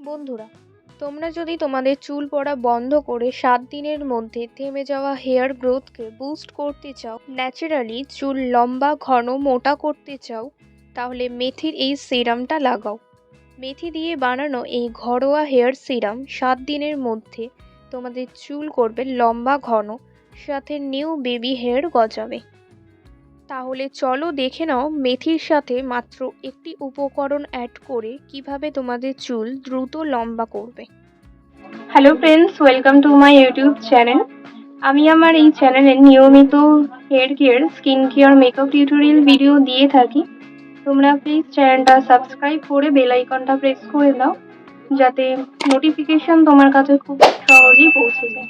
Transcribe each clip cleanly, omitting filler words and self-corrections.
বন্ধুরা, তোমরা যদি তোমাদের চুল পড়া বন্ধ করে 7 দিনের মধ্যে থেমে যাওয়া হেয়ার গ্রোথকে বুস্ট করতে চাও, ন্যাচারালি চুল লম্বা ঘন মোটা করতে চাও, তাহলে মেথির এই সিরামটা লাগাও। মেথি দিয়ে বানানো এই ঘরোয়া হেয়ার সিরাম 7 দিনের মধ্যে তোমাদের চুল করবে লম্বা ঘন, সাথে নিউ বেবি হেয়ার গজাবে। তাহলে চলো দেখে নাও মেথির সাথে মাত্র একটি উপকরণ অ্যাড করে কিভাবে তোমাদের চুল দ্রুত লম্বা করবে। Hello friends, welcome to my YouTube channel. আমি আমার এই চ্যানেলে নিয়মিত hair care, skin care, makeup tutorial video দিয়ে থাকি। তোমরা প্লিজ চ্যানেলটা সাবস্ক্রাইব করে বেল আইকনটা প্রেস করে দাও, যাতে নোটিফিকেশন তোমার কাছে খুব সহজেই পৌঁছে যায়।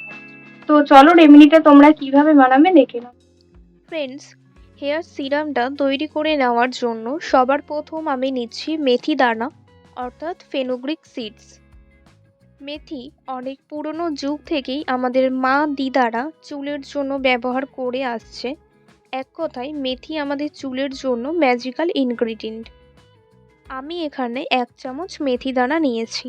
তো চলো রেমেডিটা তোমরা কিভাবে বানাবে দেখে নাও। ফ্রেন্ডস, হেয়ার সিরামটা তৈরি করে নেওয়ার জন্য সবার প্রথম আমি নিচ্ছি মেথি দানা, অর্থাৎ ফেনুগ্রিক সিডস। মেথি অনেক পুরনো যুগ থেকেই আমাদের মা দিদারা চুলের জন্য ব্যবহার করে আসছে। এক কথায় মেথি আমাদের চুলের জন্য ম্যাজিক্যাল ইনগ্রিডিয়েন্ট। আমি এখানে 1 চামচ মেথি দানা নিয়েছি।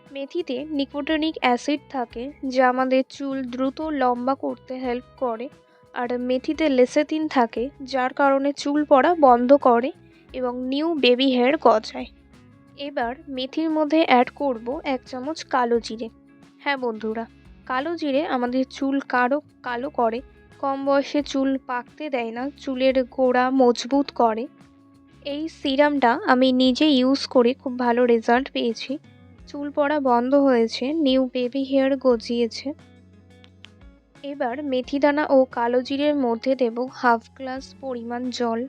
মেথিতে নিকোটিনিক অ্যাসিড থাকে, যা আমাদের চুল দ্রুত লম্বা করতে হেল্প করে, আর মেথিতে লেসেথিন থাকে, যার কারণে চুল পড়া বন্ধ করে এবং নিউ বেবি হেয়ার গজায়। এবার মেথির মধ্যে অ্যাড করব 1 চামচ কালো জিরে। হ্যাঁ বন্ধুরা, কালো জিরে আমাদের চুল কালো করে, কম বয়সে চুল পাকতে দেয় না, চুলের গোড়া মজবুত করে। এই সিরামটা আমি নিজে ইউজ করে খুব ভালো রেজাল্ট পেয়েছি। চুল পড়া বন্ধ হয়েছে, নিউ বেবি হেয়ার গজিয়েছে। এবার মেথি দানা ও কালো জিরের মধ্যে দেব 1/2 গ্লাস পরিমাণ জল।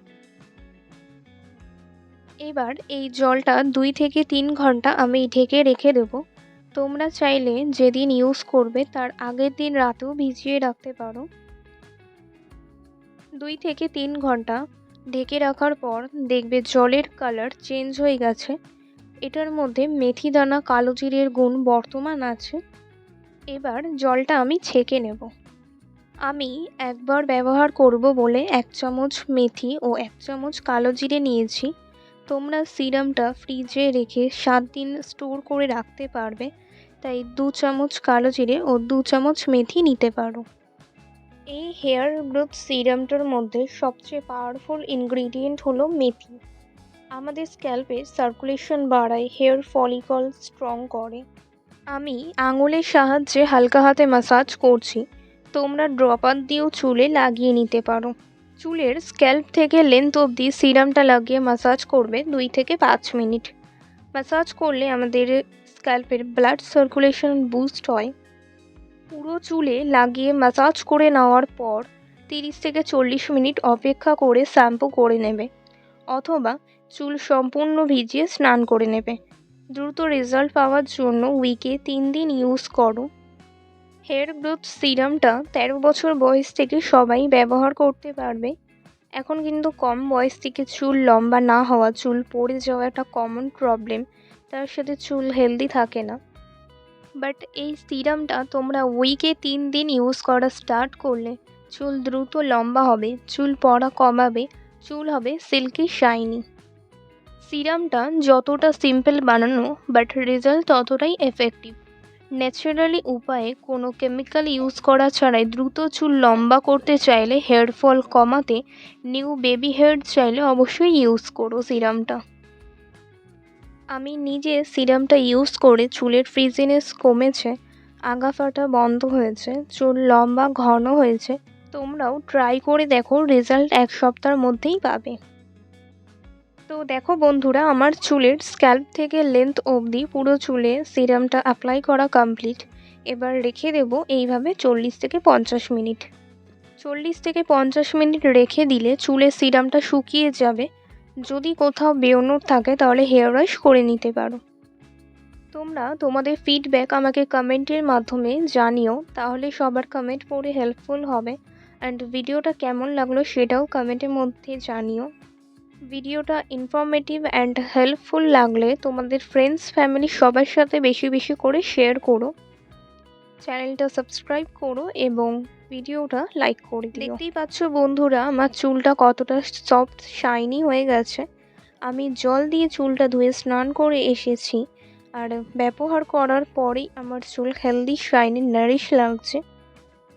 এবার এই জলটা 2 থেকে 3 ঘন্টা আমি ঢেকে রেখে দেব। তোমরা চাইলে যেদিন ইউজ করবে তার আগের দিন রাতেও ভিজিয়ে রাখতে পারো। 2 থেকে 3 ঘন্টা ঢেকে রাখার পর দেখবে জলের কালার চেঞ্জ হয়ে গেছে। এটার মধ্যে মেথি দানা কালো জিরের গুণ বর্তমান আছে। এবার জলটা আমি ছেঁকে নেব। আমি একবার ব্যবহার করব বলে 1 চামচ মেথি ও 1 চামচ কালো জিরে নিয়েছি। তোমরা সিরামটা ফ্রিজে রেখে 7 দিন স্টোর করে রাখতে পারবে, তাই 2 চামচ কালো জিরে ও 2 চামচ মেথি নিতে পারো। এই হেয়ার গ্রোথ সিরামটার মধ্যে সবচেয়ে পাওয়ারফুল ইনগ্রিডিয়েন্ট হলো মেথি। আমাদের স্ক্যাল্পে সার্কুলেশন বাড়ায়, হেয়ার ফলিকল স্ট্রং করে। আমি আঙুলের সাহায্যে হালকা হাতে ম্যাসাজ করছি, তোমরা ড্রপার দিয়েও চুলে লাগিয়ে নিতে পারো। চুলের স্ক্যাল্প থেকে লেন্থ অবধি সিরামটা লাগিয়ে ম্যাসাজ করবে 2 থেকে 5 মিনিট। ম্যাসাজ করলে আমাদের স্ক্যাল্পের ব্লাড সার্কুলেশন বুস্ট হয়। পুরো চুলে লাগিয়ে ম্যাসাজ করে নেওয়ার পর 30 থেকে 40 মিনিট অপেক্ষা করে শ্যাম্পু করে নেবে, অথবা চুল সম্পূর্ণ ভিজিয়ে স্নান করে নেবে। দ্রুত রেজাল্ট পাওয়ার জন্য উইকে 3 দিন ইউজ করো। হেয়ার গ্রোথ সিরামটা 13 বছর বয়স থেকে সবাই ব্যবহার করতে পারবে। এখন কিন্তু কম বয়স থেকে চুল লম্বা না হওয়া, চুল পড়ে যাওয়া একটা কমন প্রবলেম, তার সাথে চুল হেলদি থাকে না। বাট এই সিরামটা তোমরা উইকে 3 দিন ইউজ করা স্টার্ট করলে চুল দ্রুত লম্বা হবে, চুল পড়া কমাবে, চুল হবে সিল্কি শাইনি। সিরামটা যতটা সিম্পল বানানো, বাট রেজাল্ট ততটাই এফেক্টিভ। ন্যাচারালি উপায়ে কোনো কেমিক্যাল ইউজ করা ছাড়াই দ্রুত চুল লম্বা করতে চাইলে, হেয়ার ফল কমাতে, নিউ বেবি হেয়ার চাইলে অবশ্যই ইউজ করো সিরামটা। আমি নিজে সিরামটা ইউজ করে চুলের ফ্রিজিনেস কমেছে, আগা ফাটা বন্ধ হয়েছে, চুল লম্বা ঘন হয়েছে। তোমরাও ট্রাই করে দেখো, রেজাল্ট 1 সপ্তাহের মধ্যেই পাবে। তো দেখো বন্ধুরা, আমার চুলের স্ক্যাল্প থেকে লেন্থ অবধি পুরো চুলে সিরামটা অ্যাপ্লাই করা কমপ্লিট। এবার রেখে দেব এইভাবে 40 থেকে 50 মিনিট। 40 থেকে 50 মিনিট রেখে দিলে চুলের সিরামটা শুকিয়ে যাবে। যদি কোথাও বেরোনোর থাকে তাহলে হেয়ার ওয়াশ করে নিতে পারো। তোমরা তোমাদের ফিডব্যাক আমাকে কমেন্টের মাধ্যমে জানিও, তাহলে সবার কমেন্ট পড়ে হেল্পফুল হবে। অ্যান্ড ভিডিওটা কেমন লাগলো সেটাও কমেন্টের মধ্যে জানিও। ভিডিওটা ইনফরমেটিভ অ্যান্ড হেল্পফুল লাগলে তোমাদের ফ্রেন্ডস ফ্যামিলি সবার সাথে বেশি বেশি করে শেয়ার করো। চ্যানেলটা সাবস্ক্রাইব করো এবং ভিডিওটা লাইক করে দিও। দেখতেই পাচ্ছ বন্ধুরা, আমার চুলটা কতটা সফট শাইনি হয়ে গেছে। আমি জল দিয়ে চুলটা ধুয়ে স্নান করে এসেছি, আর ব্যবহার করার পরেই আমার চুল হেলদি, শাইনি, নারিশ লাগছে।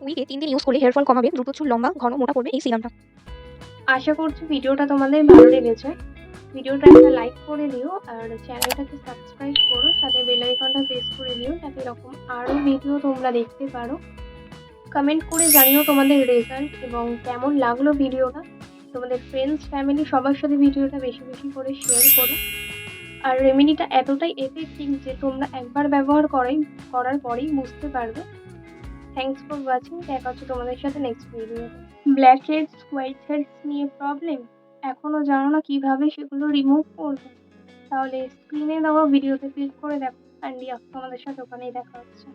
উইকে 3 দিন ইউজ করলে হেয়ার ফল কমাবে, দ্রুত চুল লম্বা, ঘন, মোটা করবে এই সিরামটা। আশা করছি ভিডিওটা তোমাদের ভালো লেগেছে। ভিডিওটা একটা লাইক করে দিও আর চ্যানেলটাকে সাবস্ক্রাইব করো, সাথে বেল আইকনটা প্রেস করে দিও যাতে এরকম আরও ভিডিও তোমরা দেখতে পারো। কমেন্ট করে জানিও তোমাদের রেজাল্ট এবং কেমন লাগলো ভিডিওটা। তোমাদের ফ্রেন্ডস, ফ্যামিলি সবার সাথে ভিডিওটা বেশি বেশি করে শেয়ার করো। আর রেমেডিটা এতটাই এফেক্টিভ যে তোমরা একবার ব্যবহার করার পরেই বুঝতে পারবে। Thanks for watching. দেখা হচ্ছে তোমাদের সাথে নেক্সট ভিডিওতে। ব্ল্যাক হেডস, হোয়াইট হেডস নিয়ে প্রবলেম এখনো জানো না কিভাবে সেগুলো রিমুভ করবে? তাহলে স্ক্রিনে দেওয়া ভিডিওতে ক্লিক করে দেখো। অ্যান্ড তোমাদের সাথে ওখানেই দেখা হচ্ছে।